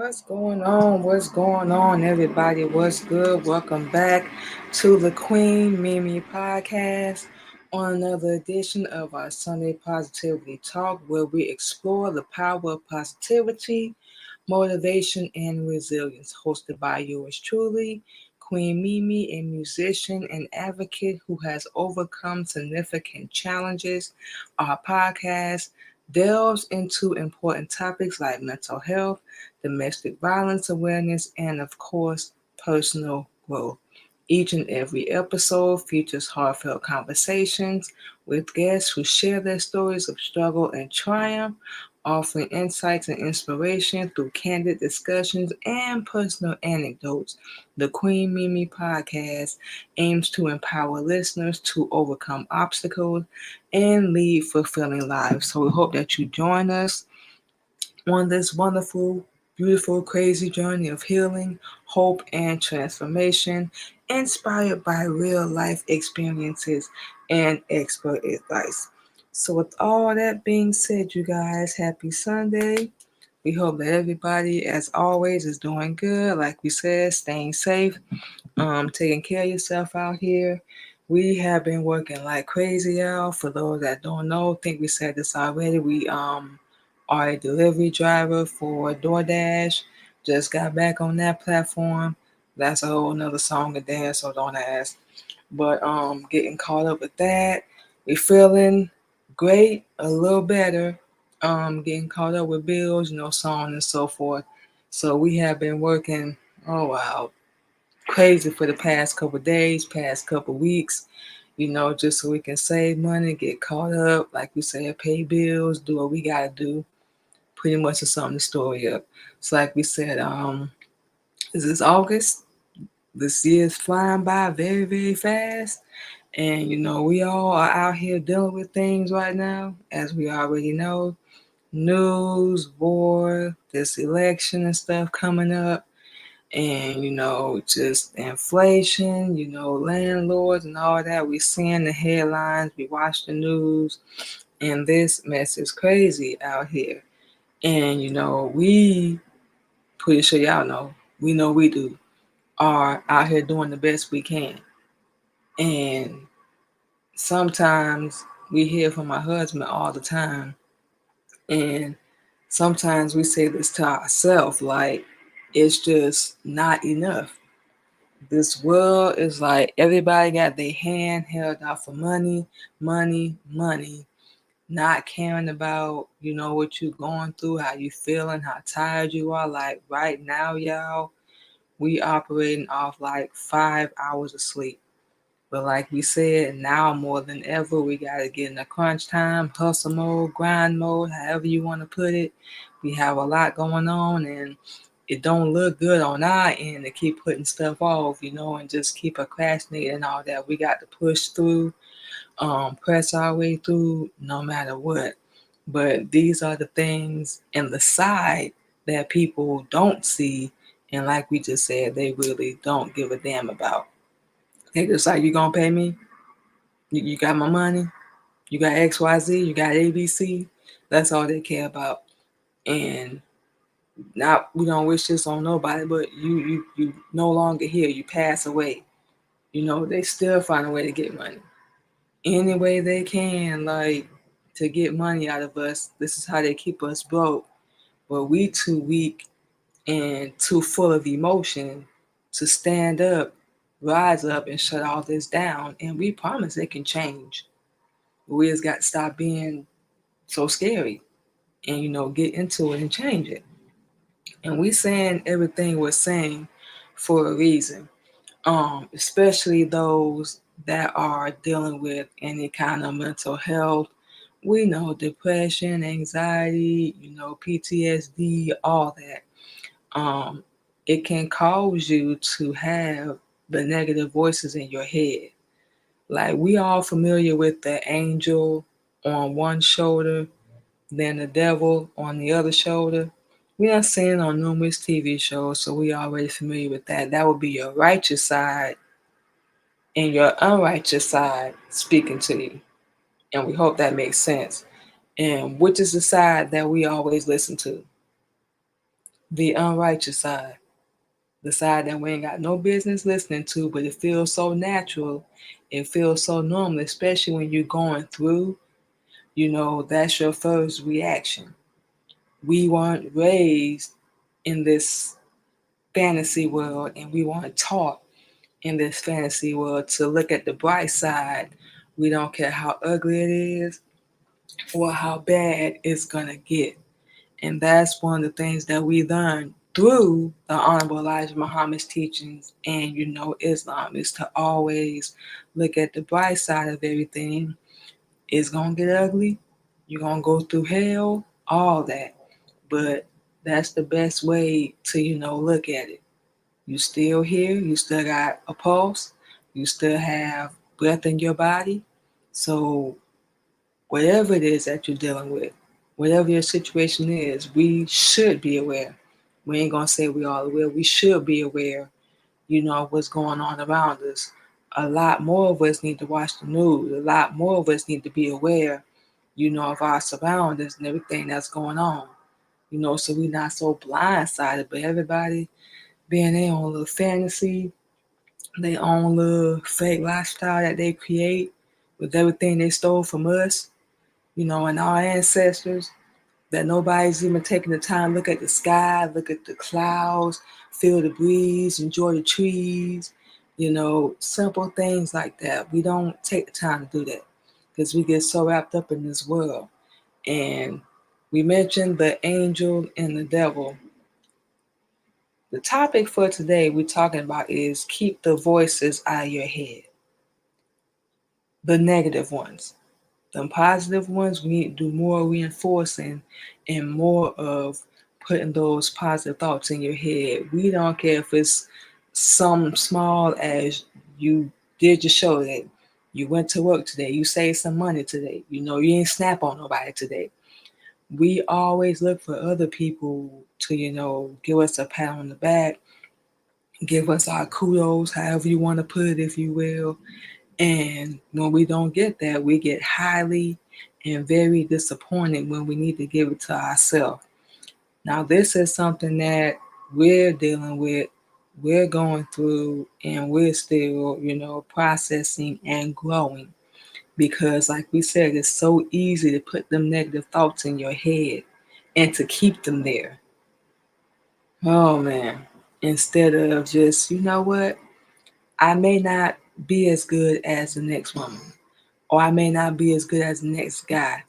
What's going on? What's going on, everybody? What's good? Welcome back to the Queen Mimi Podcast on another edition of our Sunday Positivity Talk, where we explore the power of positivity, motivation, and resilience. Hosted by yours truly, Queen Mimi, a musician and advocate who has overcome significant challenges. Our podcast delves into important topics like mental health, domestic violence awareness, and of course, personal growth. Each and every episode features heartfelt conversations with guests who share their stories of struggle and triumph, offering insights and inspiration through candid discussions and personal anecdotes. The Queen Mimi podcast aims to empower listeners to overcome obstacles and lead fulfilling lives. So we hope that you join us on this wonderful, beautiful, crazy journey of healing, hope, and transformation, inspired by real life experiences and expert advice. So, with all that being said, you guys, happy Sunday. We hope that everybody, as always, is doing good. Like we said, staying safe, taking care of yourself out here. We have been working like crazy, y'all. For those that don't know, think we said this already. We are a delivery driver for DoorDash. Just got back on that platform. That's a whole nother song and dance, so don't ask. But getting caught up with that. We feeling great, a little better. Getting caught up with bills, so on and so forth. So we have been working, oh wow, crazy for the past couple days, past couple weeks, just so we can save money, get caught up, like we said, pay bills, do what we gotta do. Pretty much to sum the story up. So like we said, this is August. This year is flying by very, very fast. And we all are out here dealing with things right now, as we already know. News, war, this election and stuff coming up, and just inflation, landlords and all that. We seeing the headlines, we watch the news, and this mess is crazy out here. And we, pretty sure y'all know we do, are out here doing the best we can. And sometimes we hear from my husband all the time, and sometimes we say this to ourselves, like, it's just not enough. This world is like everybody got their hand held out for money, money, money, not caring about, what you're going through, how you feeling, how tired you are. Like right now, y'all, we operating off like 5 hours of sleep. But like we said, now more than ever, we gotta get in the crunch time, hustle mode, grind mode, however you want to put it. We have a lot going on, and it don't look good on our end to keep putting stuff off, and just keep procrastinating and all that. We got to push through, press our way through, no matter what. But these are the things in the side that people don't see, and like we just said, they really don't give a damn about. They just like, you gonna pay me? You got my money? You got XYZ? You got ABC? That's all they care about. And not, we don't wish this on nobody, but you no longer here. You pass away. They still find a way to get money any way they can, like, to get money out of us. This is how they keep us broke. But we too weak and too full of emotion to stand up, rise up, and shut all this down. And we promise it can change. We just got to stop being so scary and, get into it and change it. And we saying everything we're saying for a reason. Especially those that are dealing with any kind of mental health. We know depression, anxiety, PTSD, all that. Um, it can cause you to have the negative voices in your head. Like, we all familiar with the angel on one shoulder, then the devil on the other shoulder. We are seen on numerous TV shows, so we already familiar with that. That would be your righteous side and your unrighteous side speaking to you. And we hope that makes sense. And which is the side that we always listen to? the unrighteous side, the side that we ain't got no business listening to, but it feels so natural. It feels so normal, especially when you're going through, that's your first reaction. We weren't raised in this fantasy world, and we weren't taught in this fantasy world to look at the bright side. We don't care how ugly it is or how bad it's gonna get. And that's one of the things that we learn through the Honorable Elijah Muhammad's teachings and, Islam, is to always look at the bright side of everything. It's going to get ugly. You're going to go through hell, all that. But that's the best way to, look at it. You still here. You still got a pulse. You still have breath in your body. So whatever it is that you're dealing with, whatever your situation is, we should be aware. We ain't gonna say we all aware. We should be aware, what's going on around us. A lot more of us need to watch the news. A lot more of us need to be aware, of our surroundings and everything that's going on. So we're not so blindsided. But everybody being their own little fantasy, their own little fake lifestyle that they create with everything they stole from us, and our ancestors, that nobody's even taking the time to look at the sky, look at the clouds, feel the breeze, enjoy the trees, simple things like that. We don't take the time to do that because we get so wrapped up in this world. And we mentioned the angel and the devil. The topic for today we're talking about is keep the voices out of your head, the negative ones. The positive ones, we need to do more reinforcing and more of putting those positive thoughts in your head. We don't care if it's some small as you did your show today, you went to work today, you saved some money today, you ain't snap on nobody today. We always look for other people to, give us a pat on the back, give us our kudos, however you want to put it, if you will. And when we don't get that, we get highly and very disappointed when we need to give it to ourselves. Now, this is something that we're dealing with, we're going through, and we're still, processing and growing. Because, like we said, it's so easy to put them negative thoughts in your head and to keep them there. Oh, man. Instead of just, what? I may not be as good as the next woman, or I may not be as good as the next guy.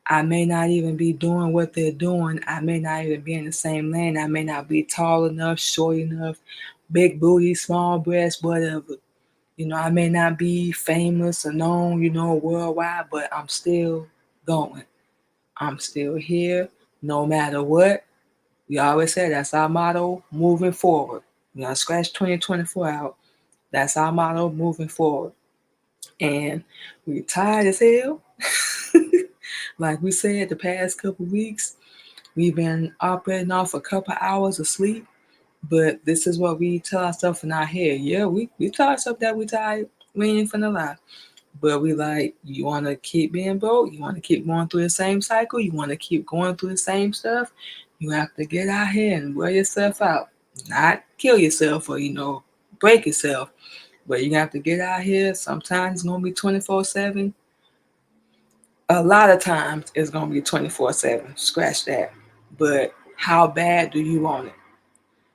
I may not even be doing what they're doing. I may not even be in the same lane. I may not be tall enough, short enough, big booty, small breast, whatever. I may not be famous or known, worldwide, but I'm still going. I'm still here no matter what. We always say that's our motto moving forward. Scratch 2024 out. That's our motto moving forward. And we're tired as hell. Like we said, the past couple weeks, we've been operating off a couple hours of sleep. But this is what we tell ourselves in our head. Yeah, we tell ourselves that we tired. We ain't finna lie. But we like, you want to keep being broke? You want to keep going through the same cycle? You want to keep going through the same stuff? You have to get out here and wear yourself out. Not kill yourself or, break yourself. But you have to get out here. Sometimes it's going to be 24/7. A lot of times it's going to be 24/7. Scratch that. But how bad do you want it?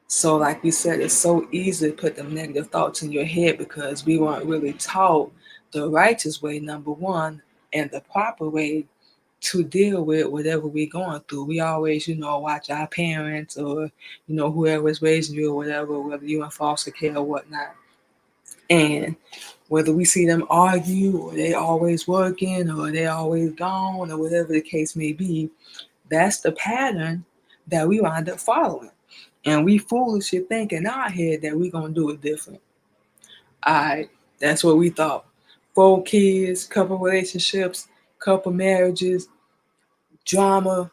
So, like we said, it's so easy to put them negative thoughts in your head because we weren't really taught the righteous way, number one, and the proper way to deal with whatever we're going through. We always, watch our parents or, whoever is raising you or whatever, whether you're in foster care or whatnot. And whether we see them argue or they always working or they always gone or whatever the case may be, that's the pattern that we wind up following. And we foolishly think in our head that we're going to do it different. All right, that's what we thought. 4 kids, couple relationships, couple marriages, drama.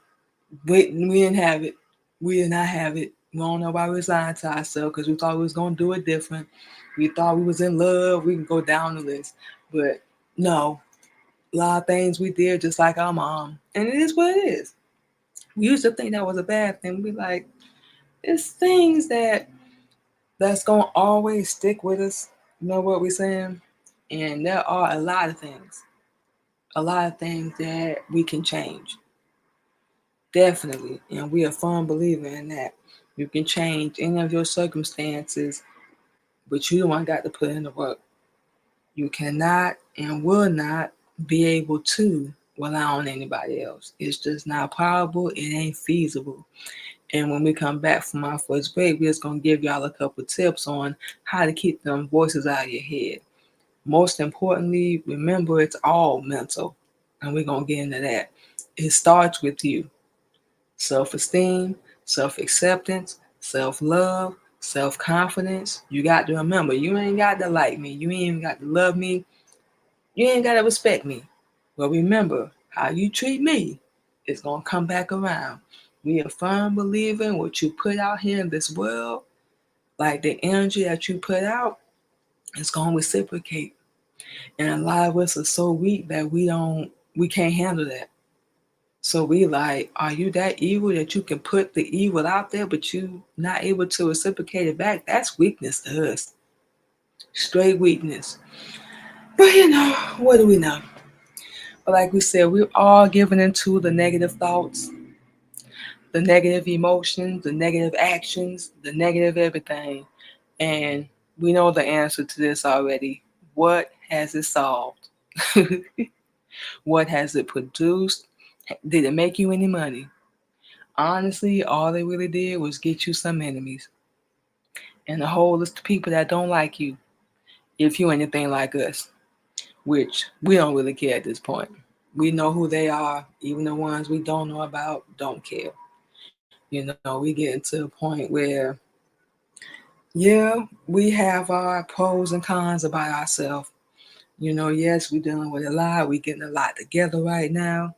We didn't have it. We did not have it. We don't know why we was lying to ourselves because we thought we was going to do it different. We thought we was in love. We can go down the list. But no, a lot of things we did just like our mom. And it is what it is. We used to think that was a bad thing. We like, It's things that's gonna always stick with us. You know what we're saying? And there are a lot of things that we can change. Definitely. And we are firm believer in that. You can change any of your circumstances, but you the one got to put in the work. You cannot and will not be able to rely on anybody else. It's just not probable. It ain't feasible. And when we come back from our first break, we're just gonna give y'all a couple tips on how to keep them voices out of your head. Most importantly, remember it's all mental. And we're gonna get into that. It starts with you. Self-esteem, self-acceptance, self-love, self-confidence. You got to remember, you ain't got to like me. You ain't even got to love me. You ain't got to respect me. But remember, how you treat me is going to come back around. We are firm believer in what you put out here in this world, like the energy that you put out, is going to reciprocate. And a lot of us are so weak that we can't handle that. So we like, are you that evil that you can put the evil out there, but you not able to reciprocate it back? That's weakness to us. Straight weakness. But what do we know? But like we said, we're all given into the negative thoughts, the negative emotions, the negative actions, the negative everything. And we know the answer to this already. What has it solved? What has it produced? Did it make you any money? Honestly, all they really did was get you some enemies and a whole list of people that don't like you if you anything like us, which we don't really care at this point. We know who they are, even the ones we don't know about don't care. We get into a point where, yeah, we have our pros and cons about ourselves. Yes, we're dealing with a lot. We're getting a lot together right now.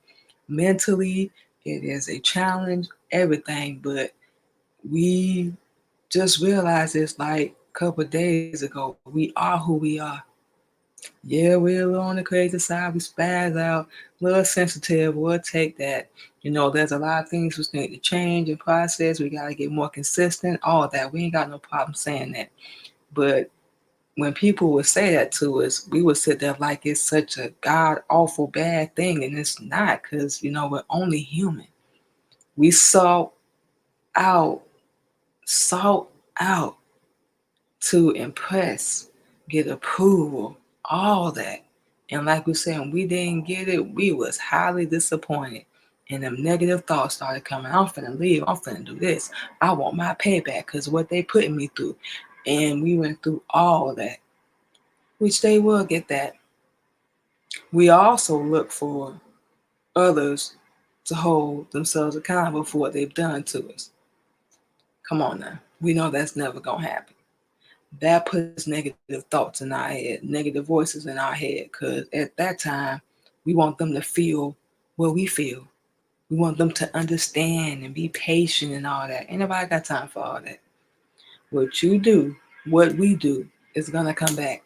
Mentally, it is a challenge, everything, but we just realized this like a couple of days ago. We are who we are. Yeah, we're a little on the crazy side. We spaz out, a little sensitive. We'll take that. There's a lot of things we need to change and process. We got to get more consistent, all that. We ain't got no problem saying that. But when people would say that to us, we would sit there like it's such a god awful bad thing. And it's not, because, we're only human. We out, sought out to impress, get approval, all that. And like we said, when we didn't get it, we was highly disappointed. And them negative thoughts started coming. I'm finna leave. I'm finna do this. I want my payback because what they putting me through. And we went through all of that, which they will get that. We also look for others to hold themselves accountable for what they've done to us. Come on now. We know that's never going to happen. That puts negative thoughts in our head, negative voices in our head, because at that time, we want them to feel what we feel. We want them to understand and be patient and all that. Ain't nobody got time for all that. What you do, what we do, is going to come back.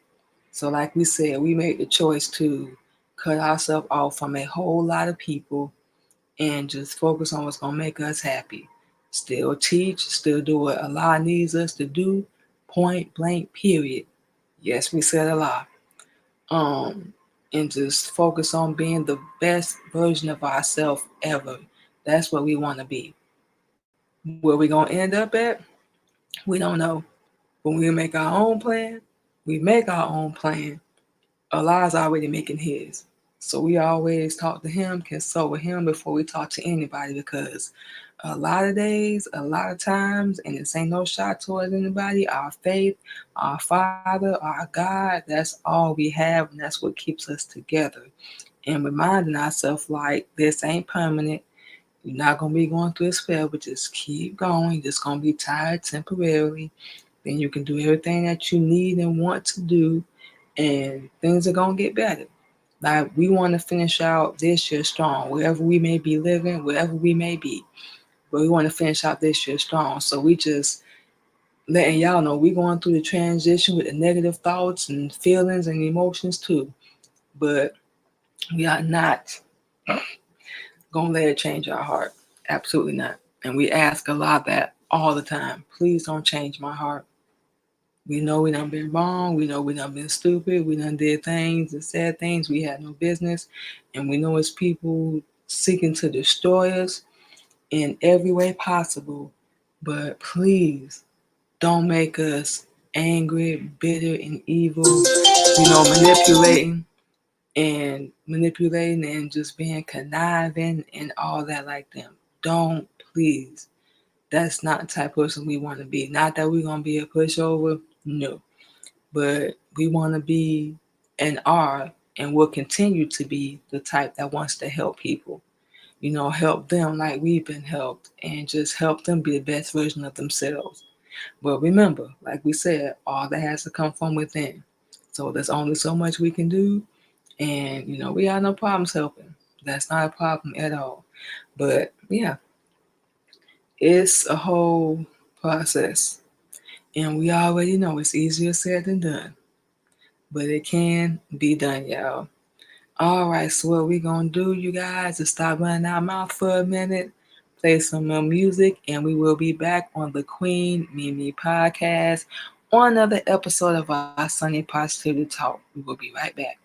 So, like we said, we made the choice to cut ourselves off from a whole lot of people and just focus on what's going to make us happy. Still teach, still do what Allah needs us to do, point blank, period. Yes, we said Allah. And just focus on being the best version of ourselves ever. That's what we want to be. Where we gonna end up at? We don't know. When we make our own plan, we make our own plan. Allah's already making his. So we always talk to him, consult with him before we talk to anybody, because a lot of days, a lot of times, and this ain't no shot towards anybody, our faith, our Father, our God, that's all we have, and that's what keeps us together. And reminding ourselves like this ain't permanent. You're not gonna be going through a spell, but just keep going. You're just gonna be tired temporarily. Then you can do everything that you need and want to do, and things are gonna get better. Like we want to finish out this year strong, wherever we may be living, wherever we may be. But we want to finish out this year strong. So we just letting y'all know we going through the transition with the negative thoughts and feelings and emotions too. But we are not gonna let it change our heart. Absolutely not. And we ask a lot that all the time. Please don't change my heart. We know we done been wrong. We know we done been stupid. We done did things and said things we had no business. And we know it's people seeking to destroy us in every way possible. But please don't make us angry, bitter, and evil. Manipulating and just being conniving and all that like them. Don't, please. That's not the type of person we want to be. Not that we're going to be a pushover, no. But we want to be and are and will continue to be the type that wants to help people. Help them like we've been helped and just help them be the best version of themselves. But remember, like we said, all that has to come from within. So there's only so much we can do. And, we have no problems helping. That's not a problem at all. But yeah, it's a whole process. And we already know it's easier said than done. But it can be done, y'all. All right, so what we gonna do, you guys, is stop running our mouth for a minute, play some more music, and we will be back on the Queen Mimi podcast on another episode of our Sunday Positivity Talk. We will be right back.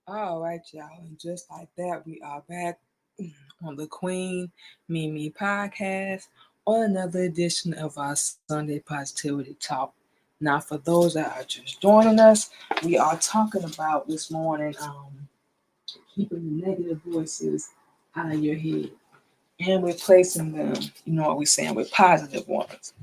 All right, y'all. And just like that, we are back on the Queen Mimi podcast on another edition of our Sunday Positivity Talk. Now, for those that are just joining us, we are talking about this morning keeping the negative voices out of your head and replacing them, you know what we're saying, with positive ones.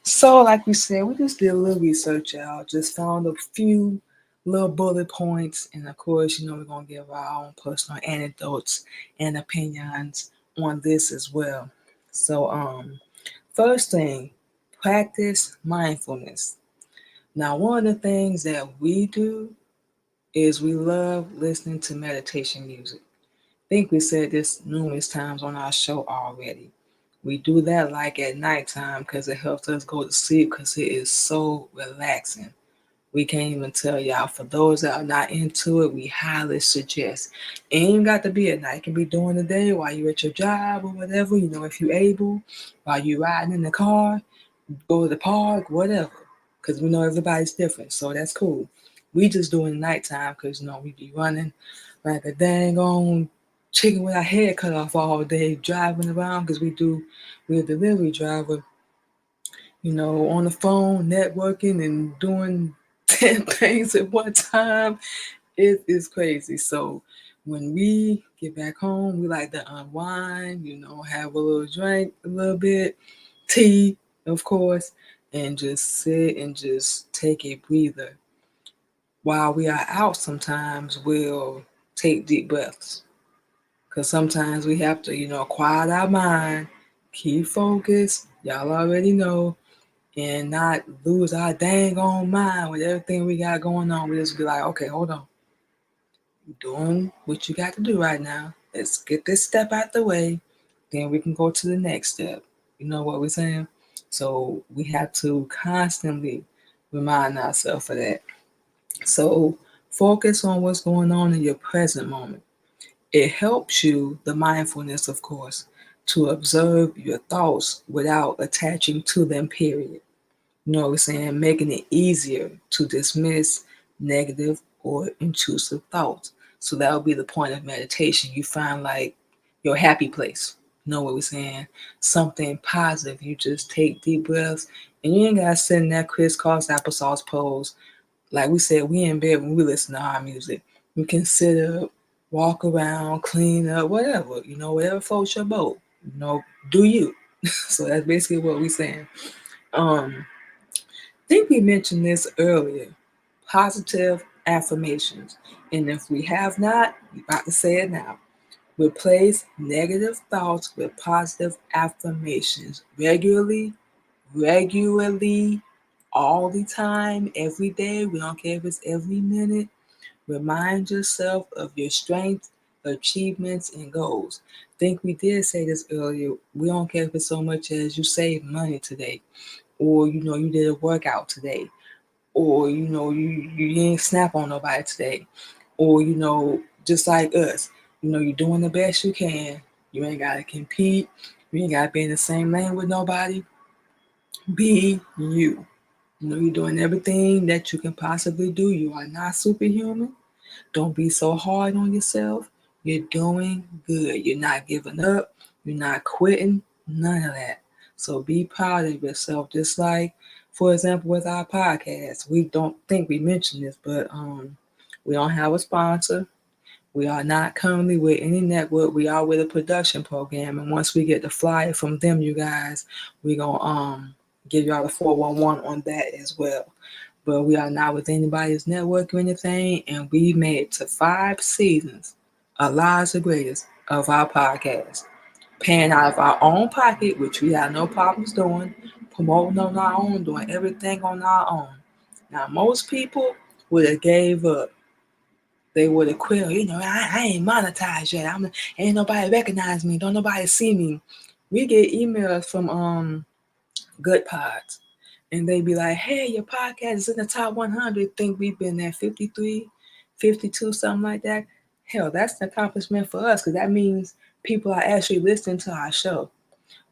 So, like we said, we just did a little research, y'all. Just found a few little bullet points, and of course, we're gonna give our own personal anecdotes and opinions on this as well. So, first thing, practice mindfulness. Now, one of the things that we do is we love listening to meditation music. think we said this numerous times on our show already. We do that like at nighttime because it helps us go to sleep because it is so relaxing. We can't even tell y'all. For those that are not into it, we highly suggest. It ain't got to be at night. It can be during the day while you're at your job or whatever, if you're able, while you're riding in the car, go to the park, whatever. Because we know everybody's different, so that's cool. We just do it at nighttime because, we be running like a dang on chicken with our head cut off all day, driving around because we're a delivery driver, on the phone, networking and doing 10 things at one time. It is crazy. So when we get back home, we like to unwind, have a little drink, a little bit, tea, of course, and just sit and just take a breather. While we are out, sometimes we'll take deep breaths because sometimes we have to, quiet our mind, keep focused. Y'all already know, and not lose our dang on mind with everything we got going on. We just be like, okay, hold on. You're doing what you got to do right now. Let's get this step out the way. Then we can go to the next step. You know what we're saying? So we have to constantly remind ourselves of that. So focus on what's going on in your present moment. It helps you, the mindfulness, of course, to observe your thoughts without attaching to them, period. You know what we're saying? Making it easier to dismiss negative or intrusive thoughts. So that would be the point of meditation. You find like your happy place. You know what we're saying? Something positive. You just take deep breaths and you ain't got to sit in that crisscross applesauce pose. Like we said, we in bed when we listen to our music. You can sit up, walk around, clean up, whatever. Whatever floats your boat. Do you. So that's basically what we're saying. Um, think we mentioned this earlier. Positive affirmations. And if we have not, we're about to say it now. Replace negative thoughts with positive affirmations regularly, all the time, every day. We don't care if it's every minute. Remind yourself of your strengths, achievements, and goals. Think we did say this earlier. We don't care if it's so much as you save money today, or you did a workout today, or you didn't snap on nobody today, or just like us, you're doing the best you can. You ain't gotta compete. You ain't gotta be in the same lane with nobody. Be you. You're doing everything that you can possibly do. You are not superhuman. Don't be so hard on yourself. You're doing good. You're not giving up. You're not quitting. None of that. So be proud of yourself. Just like, for example, with our podcast, we don't think we mentioned this, but we don't have a sponsor. We are not currently with any network. We are with a production program, and once we get the flyer from them, you guys, we gonna give y'all the 411 on that as well. But we are not with anybody's network or anything, and we made it to 5 seasons of Lives the Greatest of our podcast, paying out of our own pocket, which we have no problems doing, promoting on our own, doing everything on our own. Now, most people would have gave up. They would have quit. I ain't monetized yet. Ain't nobody recognize me. Don't nobody see me. We get emails from Good Pods, and they be like, hey, your podcast is in the top 100. Think we've been at 53, 52, something like that. Hell, that's an accomplishment for us because that means people are actually listening to our show.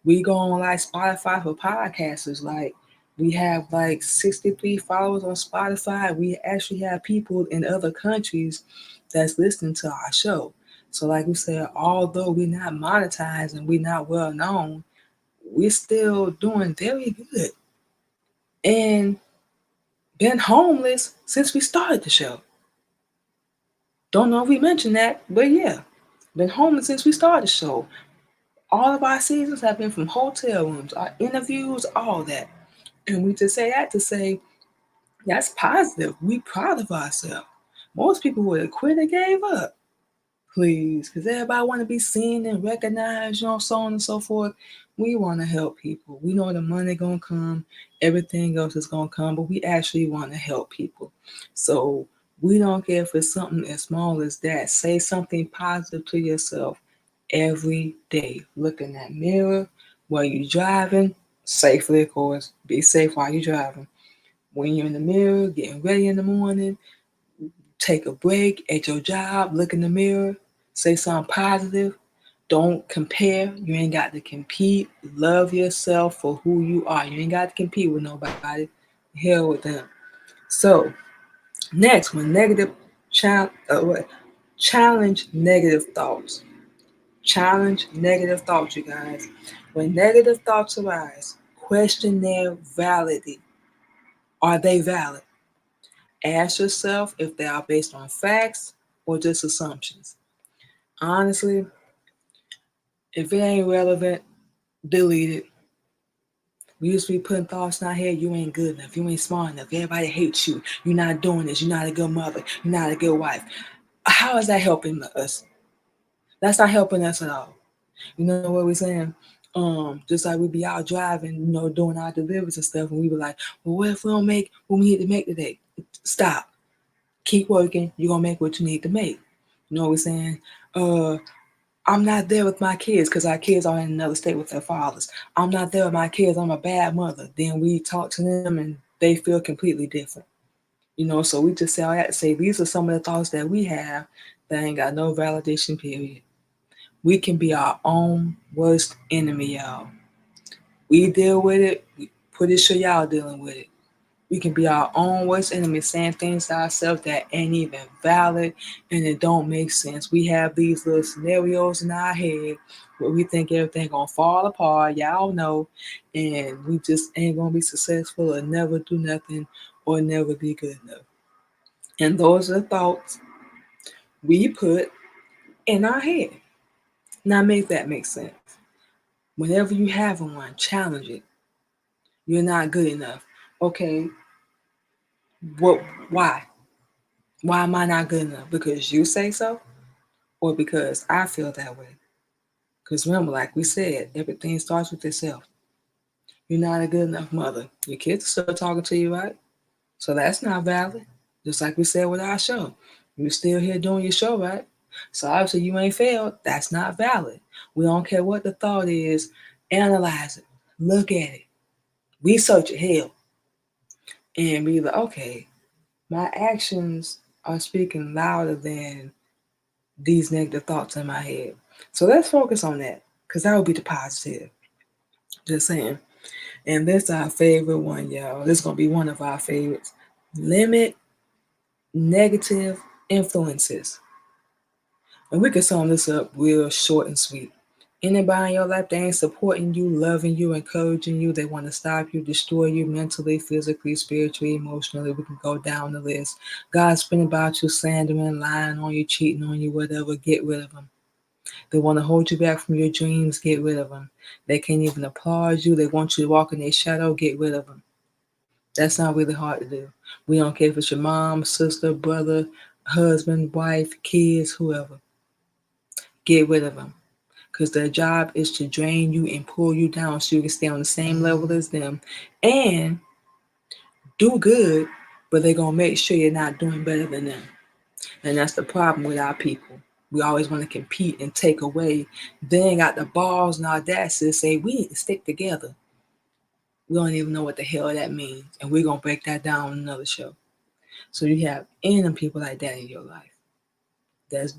We go on like Spotify for podcasters. Like we have like 63 followers on Spotify. We actually have people in other countries that's listening to our show. So like we said, although we're not monetized and we're not well known, we're still doing very good. And been homeless since we started the show. Don't know if we mentioned that, but yeah, been homeless since we started the show. All of our seasons have been from hotel rooms, our interviews, all that. And we just say that to say that's positive. We proud of ourselves. Most people would have quit and gave up. Please, because everybody want to be seen and recognized, so on and so forth. We want to help people. We know the money gonna come, everything else is gonna come, but we actually want to help people. So We don't care if it's something as small as that. Say something positive to yourself every day. Look in that mirror while you're driving, safely, of course. Be safe while you're driving. When you're in the mirror, getting ready in the morning, take a break at your job, look in the mirror, say something positive. Don't compare. You ain't got to compete. Love yourself for who you are. You ain't got to compete with nobody. Hell with them. So, next, when negative challenge negative thoughts. Challenge negative thoughts, you guys. When negative thoughts arise, question their validity. Are they valid? Ask yourself if they are based on facts or just assumptions. Honestly, if it ain't relevant, delete it. We used to be putting thoughts in our head, you ain't good enough, you ain't smart enough, everybody hates you, you're not doing this, you're not a good mother, you're not a good wife. How is that helping us? That's not helping us at all. You know what we're saying? Just like we be out driving, doing our deliveries and stuff, and we be like, well, what if we don't make what we need to make today? Stop. Keep working. You're gonna make what you need to make. You know what we're saying? Uh, I'm not there with my kids because our kids are in another state with their fathers. I'm not there with my kids. I'm a bad mother. Then we talk to them and they feel completely different. So we just say all that to say these are some of the thoughts that we have that ain't got no validation, period. We can be our own worst enemy, y'all. We deal with it. We pretty sure y'all dealing with it. We can be our own worst enemy, saying things to ourselves that ain't even valid and it don't make sense. We have these little scenarios in our head where we think everything gonna fall apart, y'all know, and we just ain't gonna be successful or never do nothing or never be good enough. And those are the thoughts we put in our head. Now make that make sense. Whenever you have one, challenge it. You're not good enough. Okay, what? Why? Why am I not good enough? Because you say so, or because I feel that way? Because remember, like we said, everything starts with yourself. You're not a good enough mother. Your kids are still talking to you, right? So that's not valid. Just like we said with our show, you're still here doing your show, right? So obviously you ain't failed. That's not valid. We don't care what the thought is. Analyze it. Look at it. Research it. Hell, and be like, okay, my actions are speaking louder than these negative thoughts in my head. So let's focus on that because that would be the positive. Just saying. And this is our favorite one, y'all. This is going to be one of our favorites. Limit negative influences. And we can sum this up real short and sweet. Anybody in your life that ain't supporting you, loving you, encouraging you, they want to stop you, destroy you mentally, physically, spiritually, emotionally. We can go down the list. God's been about you, slandering, lying on you, cheating on you, whatever. Get rid of them. They want to hold you back from your dreams. Get rid of them. They can't even applaud you. They want you to walk in their shadow. Get rid of them. That's not really hard to do. We don't care if it's your mom, sister, brother, husband, wife, kids, whoever. Get rid of them. Because their job is to drain you and pull you down so you can stay on the same level as them and do good, but they're going to make sure you're not doing better than them. And that's the problem with our people. We always want to compete and take away. They ain't got the balls and audacity to say we need to stick together. We don't even know what the hell that means. And we're going to break that down on another show. So you have any people like that in your life that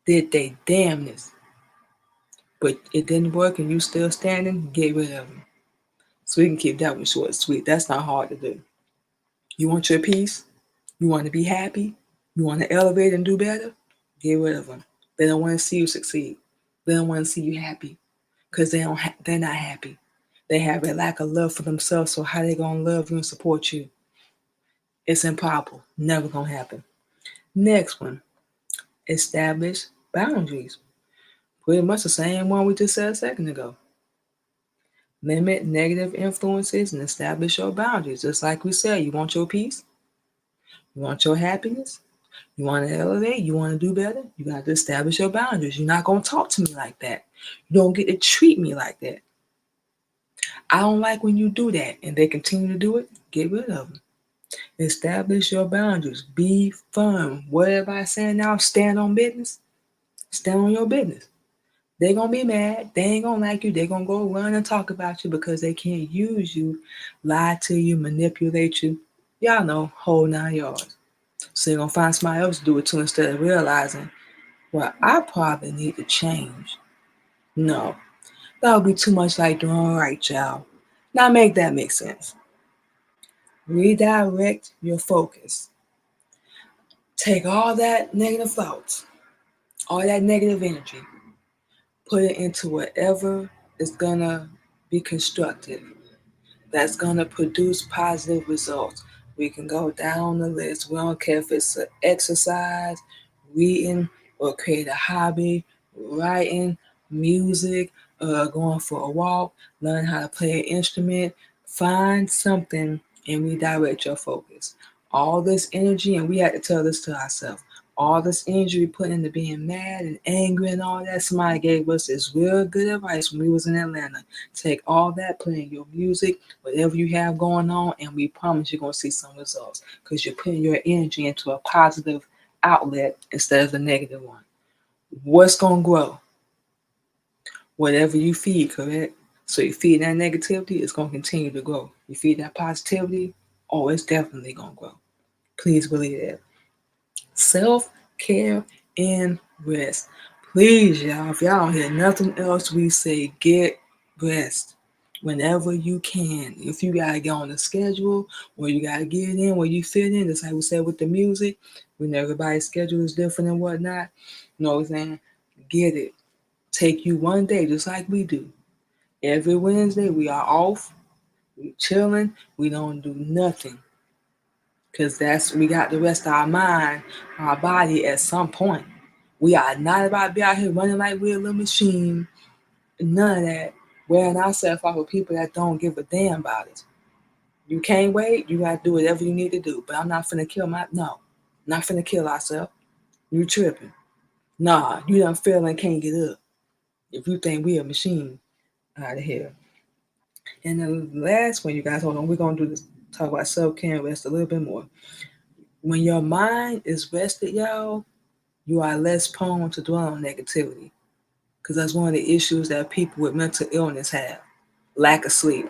did they damnness, but it didn't work and you still standing, get rid of them. So we can keep that one short and sweet. That's not hard to do. You want your peace? You want to be happy? You want to elevate and do better? Get rid of them. They don't want to see you succeed. They don't want to see you happy because they're not happy. They have a lack of love for themselves. So how they gonna love you and support you? It's impossible. Never gonna happen. Next one, establish boundaries. Pretty much the same one we just said a second ago. Limit negative influences and establish your boundaries. Just like we said, you want your peace, you want your happiness, you want to elevate, you want to do better, you got to establish your boundaries. You're not going to talk to me like that. You don't get to treat me like that. I don't like when you do that and they continue to do it, get rid of them. Establish your boundaries. Be firm. Whatever I say now, stand on business. Stand on your business. They gonna be mad. They ain't gonna like you. They gonna go run and talk about you because they can't use you, lie to you, manipulate you. Y'all know, whole 9 yards. So they're gonna find somebody else to do it too instead of realizing, well, I probably need to change. No, that would be too much like doing right, child. Now make that make sense. Redirect your focus. Take all that negative thoughts, all that negative energy, put it into whatever is gonna be constructive, that's gonna produce positive results. We can go down the list. We don't care if it's exercise, reading, or create a hobby, writing, music, going for a walk, learn how to play an instrument. Find something and redirect your focus. All this energy, and we had to tell this to ourselves. All this energy we put into being mad and angry and all that. Somebody gave us this real good advice when we was in Atlanta. Take all that, put in your music, whatever you have going on, and we promise you're going to see some results because you're putting your energy into a positive outlet instead of the negative one. What's going to grow? Whatever you feed, correct? So you feed that negativity, it's going to continue to grow. You feed that positivity, oh, it's definitely going to grow. Please believe that. Self-care and rest. Please, y'all, if y'all don't hear nothing else we say, get rest whenever you can. If you gotta get on the schedule or you gotta get in where you fit in, just like we said with the music, when everybody's schedule is different and whatnot, you know what I'm saying? Get it. Take you one day, just like we do. Every Wednesday we are off, we chilling, we don't do nothing. Cause that's we got to rest our mind, our body at some point. We are not about to be out here running like we're a little machine. None of that. Wearing ourselves off with people that don't give a damn about it. You can't wait. You got to do whatever you need to do. But I'm not finna kill my no. Not finna kill ourselves. You tripping? Nah, you done fell and can't get up. If you think we a machine out of here. And the last one, you guys, hold on. We're gonna do this. Talk about self care and rest a little bit more. When your mind is rested, y'all, you are less prone to dwell on negativity. Because that's one of the issues that people with mental illness have. Lack of sleep.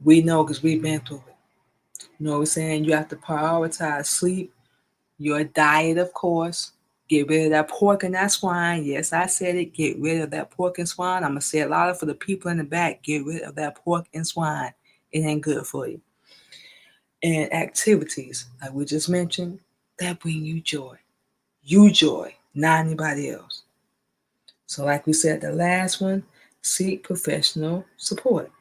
We know because we've been through it. You know what I'm saying? You have to prioritize sleep, your diet, of course. Get rid of that pork and that swine. Yes, I said it. Get rid of that pork and swine. I'm going to say it louder for the people in the back. Get rid of that pork and swine. It ain't good for you. And activities, like we just mentioned, that bring you joy. You joy, not anybody else. So, like we said, the last one, seek professional support.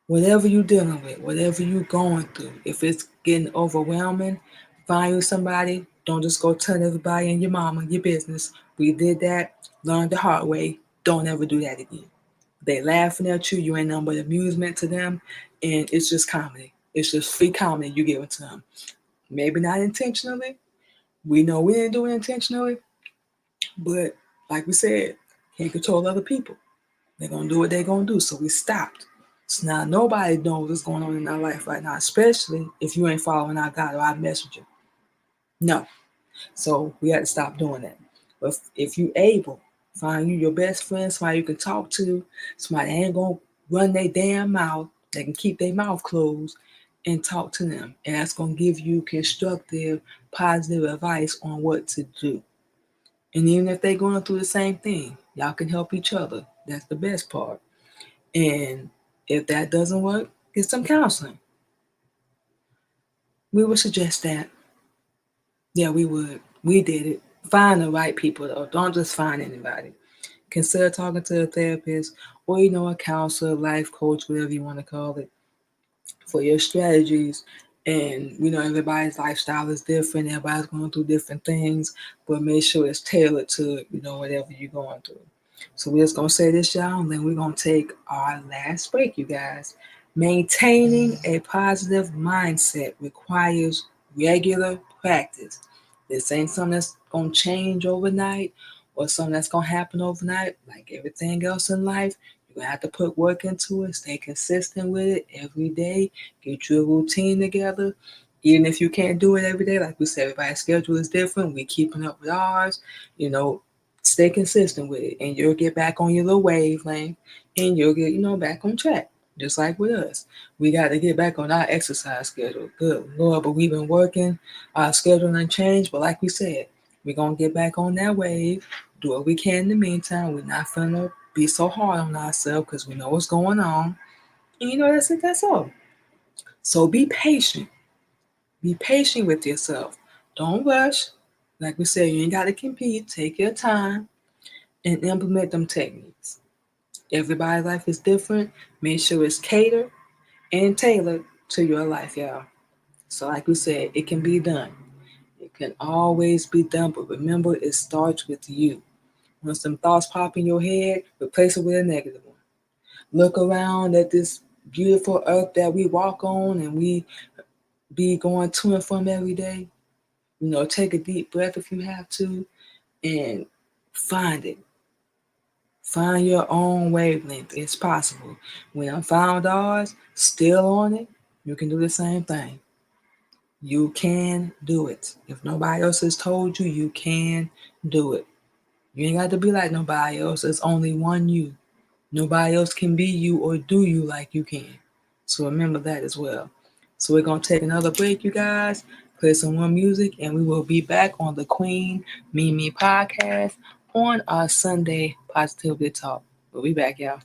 Whatever you're dealing with, whatever you're going through, if it's getting overwhelming, find you somebody. Don't just go tell everybody and your mama your business. We did that, learned the hard way. Don't ever do that again. They laughing at you, you ain't nothing but amusement to them, and it's just comedy. It's just free comedy you give it to them. Maybe not intentionally. We know we didn't do it intentionally, but like we said, can't control other people. They're gonna do what they're gonna do. So we stopped. So now nobody knows what's going on in our life right now, especially if you ain't following our God or our messenger. No. So we had to stop doing that. But if you able, find you your best friend, somebody you can talk to, somebody ain't gonna run their damn mouth, they can keep their mouth closed and talk to them. And that's gonna give you constructive, positive advice on what to do. And even if they're going through the same thing, y'all can help each other. That's the best part. And if that doesn't work, get some counseling. We would suggest that. Yeah, we would. We did it. Find the right people though. Don't just find anybody. Consider talking to a therapist or a counselor, life coach, whatever you want to call it, for your strategies. And we know everybody's lifestyle is different. Everybody's going through different things, but make sure it's tailored to whatever you're going through. So we're just gonna say this, y'all, and then we're gonna take our last break, you guys. Maintaining a positive mindset requires regular practice. This ain't something that's gonna change overnight or something that's gonna happen overnight. Like everything else in life, you're gonna have to put work into it, stay consistent with it every day, get your routine together. Even if you can't do it every day, like we said, everybody's schedule is different. We're keeping up with ours. Stay consistent with it, and you'll get back on your little wavelength, and you'll get, back on track. Just like with us, we got to get back on our exercise schedule. Good Lord, but we've been working. Our schedule done changed, but like we said, we're gonna get back on that wave. Do what we can in the meantime. We're not gonna be so hard on ourselves because we know what's going on. And that's it. That's all. So be patient. Be patient with yourself. Don't rush. Like we said, you ain't got to compete. Take your time and implement them techniques. Everybody's life is different. Make sure it's catered and tailored to your life, y'all. So like we said, it can be done. It can always be done, but remember, it starts with you. When some thoughts pop in your head, replace it with a negative one. Look around at this beautiful earth that we walk on and we be going to and from every day. Take a deep breath if you have to and find it. Find your own wavelength. It's possible. When I found ours, still on it, you can do the same thing. You can do it. If nobody else has told you, you can do it. You ain't got to be like nobody else. There's only one you. Nobody else can be you or do you like you can. So remember that as well. So we're going to take another break, you guys, play some more music, and we will be back on the Queen Mimi podcast on our Sunday Positivity Talk. We'll be back, y'all.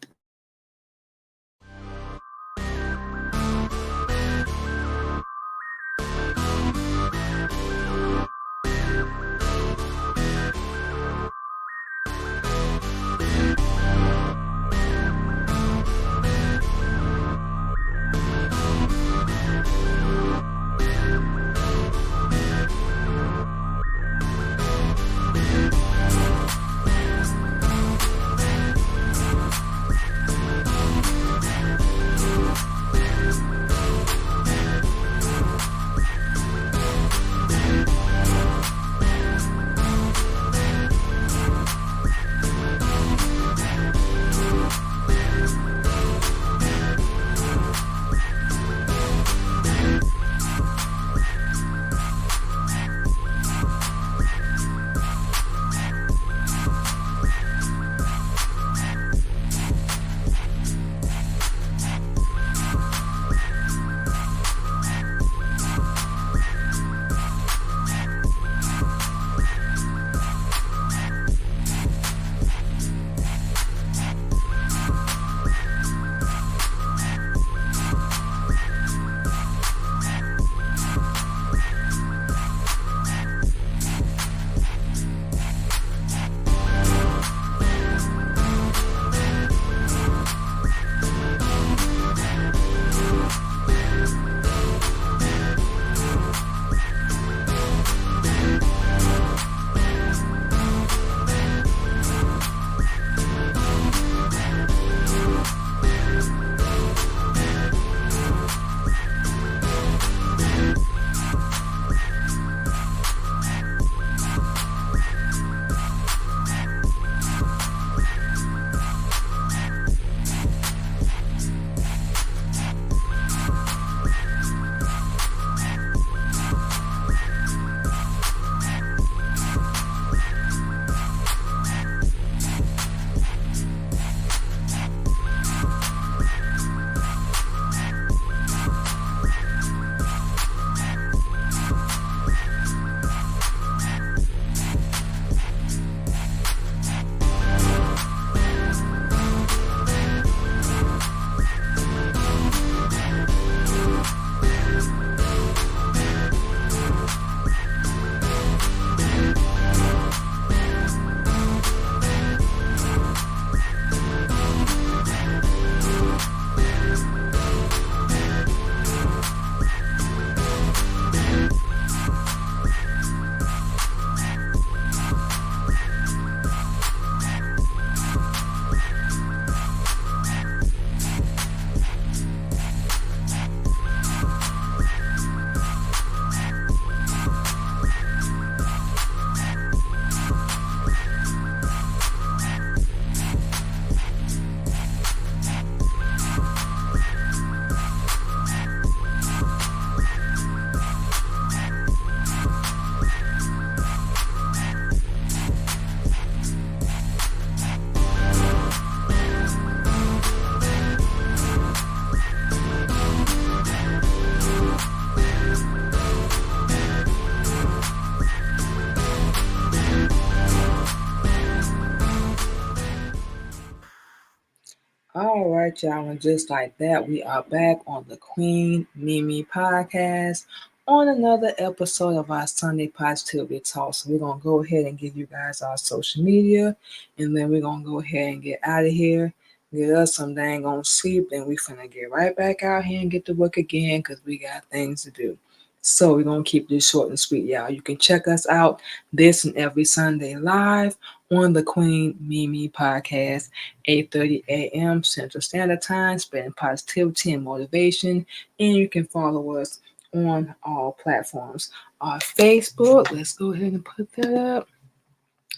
right, y'all, and just like that, we are back on the Queen Mimi podcast on another episode of our Sunday Positivity Talk. So we're gonna go ahead and give you guys our social media, and then we're gonna go ahead and get out of here, get us some dang on sleep, then we finna get right back out here and get to work again because we got things to do. So we're gonna keep this short and sweet, y'all. You can check us out this and every Sunday live on the Queen Mimi podcast, 8:30 a.m. Central Standard Time, spreading positivity and motivation. And you can follow us on all platforms. Our Facebook, let's go ahead and put that up.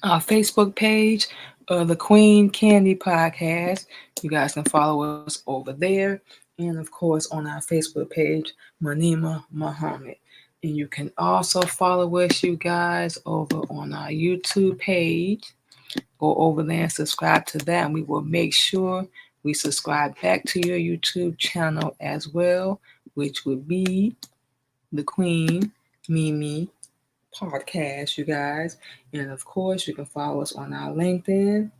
Our Facebook page, the Queen Candy Podcast. You guys can follow us over there. And of course, on our Facebook page, Manima Muhammad. And you can also follow us, you guys, over on our YouTube page. Go over there and subscribe to that, and we will make sure we subscribe back to your YouTube channel as well, which would be the Queen Mimi Podcast, you guys. And of course, you can follow us on our LinkedIn,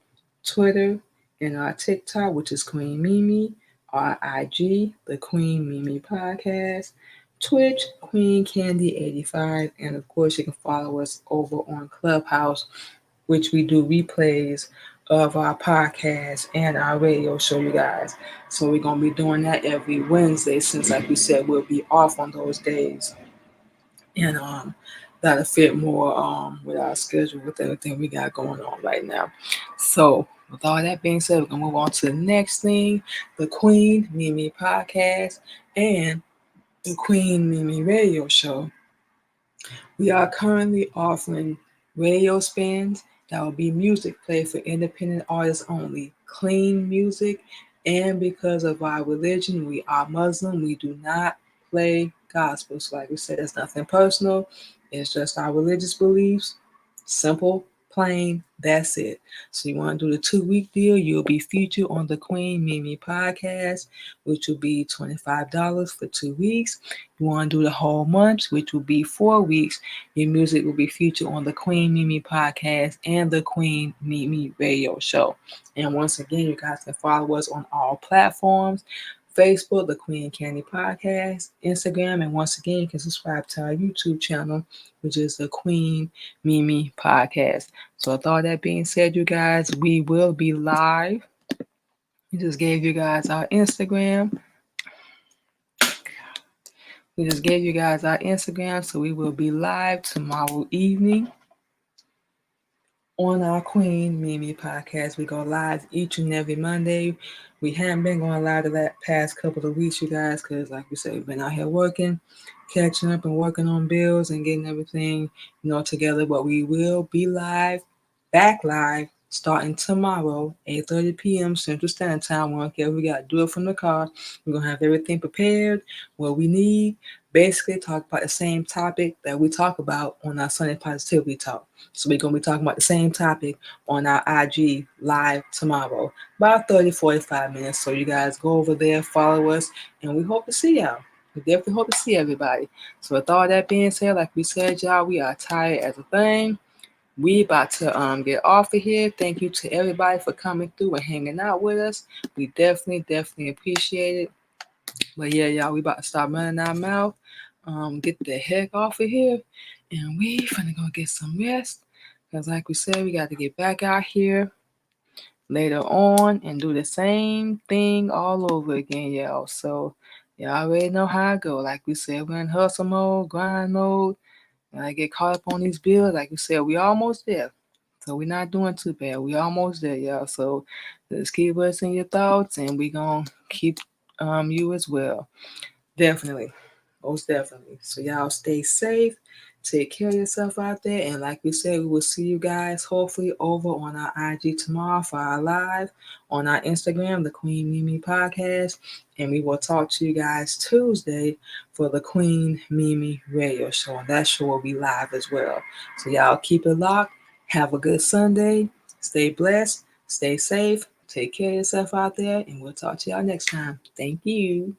Twitter, and our TikTok, which is Queen Mimi, our IG, the Queen Mimi Podcast, Twitch, Queen Candy 85, and of course, you can follow us over on Clubhouse, which we do replays of our podcast and our radio show, you guys. So we're gonna be doing that every Wednesday, since like we said, we'll be off on those days, and that'll fit more with our schedule with everything we got going on right now. So with all that being said, we're gonna move on to the next thing, the Queen Mimi podcast and the Queen Mimi radio show. We are currently offering radio spins that will be music played for independent artists only, clean music, and because of our religion, we are Muslim, we do not play gospel. So like we said, it's nothing personal. It's just our religious beliefs. Simple, plain, that's it. So you want to do the 2-week deal, you'll be featured on the Queen Mimi podcast, which will be $25 for 2 weeks. You want to do the whole month, which will be 4 weeks. Your music will be featured on the Queen Mimi podcast and the Queen Mimi radio show. And once again, you guys can follow us on all platforms. Facebook, the Queen Candy Podcast, Instagram, and once again, you can subscribe to our YouTube channel, which is the Queen Mimi Podcast. So with all that being said, you guys, we will be live. We just gave you guys our Instagram. So we will be live tomorrow evening on our Queen Mimi podcast. We go live each and every Monday. We haven't been going live the past couple of weeks, you guys, because like we said, we've been out here working, catching up and working on bills and getting everything, together. But we will be back live, starting tomorrow, 8:30 p.m. Central Standard Time. We don't care if we got to do it from the car. We're going to have everything prepared, what we need. Basically, talk about the same topic that we talk about on our Sunday Positivity Talk. So we're going to be talking about the same topic on our IG live tomorrow, about 30-45 minutes. So you guys go over there, follow us, and we hope to see y'all. We definitely hope to see everybody. So with all that being said, like we said, y'all, we are tired as a thing. We about to get off of here. Thank you to everybody for coming through and hanging out with us. We definitely appreciate it. But yeah, y'all, we about to stop running our mouth. Get the heck off of here. And we finna go get some rest. Because like we said, we got to get back out here later on and do the same thing all over again, y'all. So y'all already know how I go. Like we said, we're in hustle mode, grind mode. And I get caught up on these bills. Like we said, we almost there. So we're not doing too bad. We almost there, y'all. So just keep us in your thoughts, and we gonna keep you as well. Definitely. Most definitely. So y'all stay safe. Take care of yourself out there. And like we said, we will see you guys hopefully over on our IG tomorrow for our live, on our Instagram, the Queen Mimi Podcast. And we will talk to you guys Tuesday for the Queen Mimi Radio Show. And that show will be live as well. So y'all keep it locked. Have a good Sunday. Stay blessed. Stay safe. Take care of yourself out there. And we'll talk to y'all next time. Thank you.